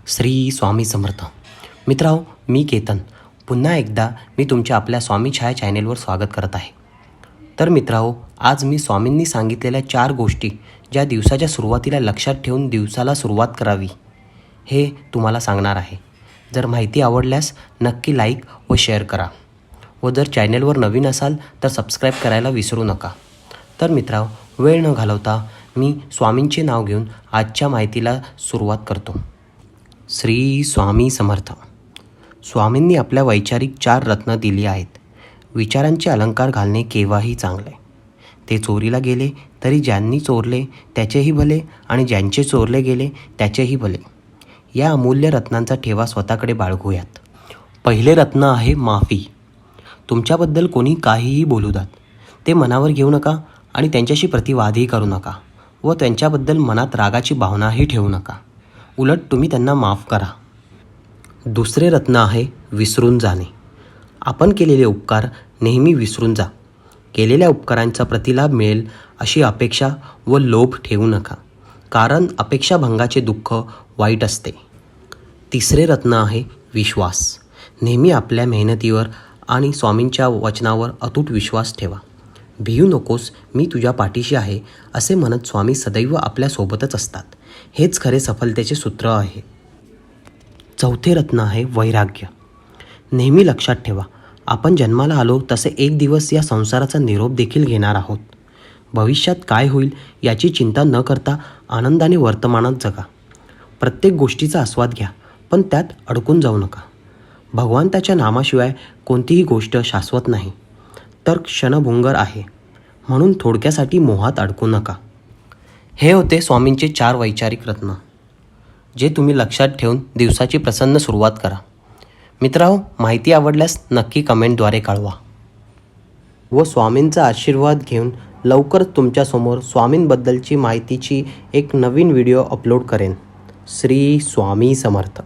श्री स्वामी समर्थ. मित्रांनो, मी केतन पुन्हा एकदा मी तुमच्या आपल्या स्वामी छाया चॅनेलवर स्वागत करत आहे. तर मित्रांनो, आज मी स्वामींनी सांगितलेल्या 4 गोष्टी ज्या दिवसाच्या सुरुवातीला लक्षात ठेवून दिवसाला सुरुवात करावी हे तुम्हाला सांगणार आहे. जर माहिती आवडल्यास नक्की लाईक व शेअर करा व जर चॅनेलवर नवीन असाल तर सबस्क्राईब करायला विसरू नका. तर मित्रांनो, वेळ न घालवता मी स्वामींचे नाव घेऊन आजच्या माहितीला सुरुवात करतो. श्री स्वामी समर्थ. स्वामींनी आपल्या वैचारिक 4 रत्न दिली आहेत. विचारांचे अलंकार घालणे केव्हाही चांगले. ते चोरीला गेले तरी ज्यांनी चोरले त्याचेही भले आणि ज्यांचे चोरले गेले त्याचेही भले. या अमूल्य रत्नांचा ठेवा स्वतःकडे बाळगूयात. पहिले रत्न आहे माफी. तुमच्याबद्दल कोणी काहीही बोलू द्यात, ते मनावर घेऊ नका आणि त्यांच्याशी प्रतिवादही करू नका व त्यांच्याबद्दल मनात रागाची भावनाही ठेवू नका. उलट तुम्ही त्यांना माफ करा. दुसरे रत्न आहे विसरून जाणे. आपण केलेले उपकार नेहमी विसरून जा. केलेल्या उपकारांचा प्रतिलाभ मिळेल अशी अपेक्षा व लोभ ठेवू नका, कारण अपेक्षाभंगाचे दुःख वाईट असते. तिसरे रत्न आहे विश्वास. नेहमी आपल्या मेहनतीवर आणि स्वामींच्या वचनावर अतूट विश्वास ठेवा. भिऊ नकोस, मी तुझ्या पाठीशी आहे असे म्हणत स्वामी सदैव आपल्यासोबतच असतात. हेच खरे सफलतेचे सूत्र आहे. चौथे रत्न आहे वैराग्य. नेहमी लक्षात ठेवा, आपण जन्माला आलो तसे एक दिवस या संसाराचा निरोप देखील घेणार आहोत. भविष्यात काय होईल याची चिंता न करता आनंदाने वर्तमानात जगा. प्रत्येक गोष्टीचा आस्वाद घ्या, पण त्यात अडकून जाऊ नका. भगवंताच्या नामाशिवाय कोणतीही गोष्ट शाश्वत नाही, तर क्षणभंगुर आहे. म्हणून थोडक्यासाठी मोहात अडकू नका. हे होते स्वामींचे 4 वैचारिक रत्न, जे तुम्ही लक्षात ठेवून दिवसाची प्रसन्न सुरुवात करा. मित्रांनो, माहिती आवडल्यास नक्की कमेंटद्वारे कळवा व स्वामींचा आशीर्वाद घेऊन लवकरच तुमच्यासमोर स्वामींबद्दलची माहितीची एक नवीन व्हिडिओ अपलोड करेन. श्री स्वामी समर्थ.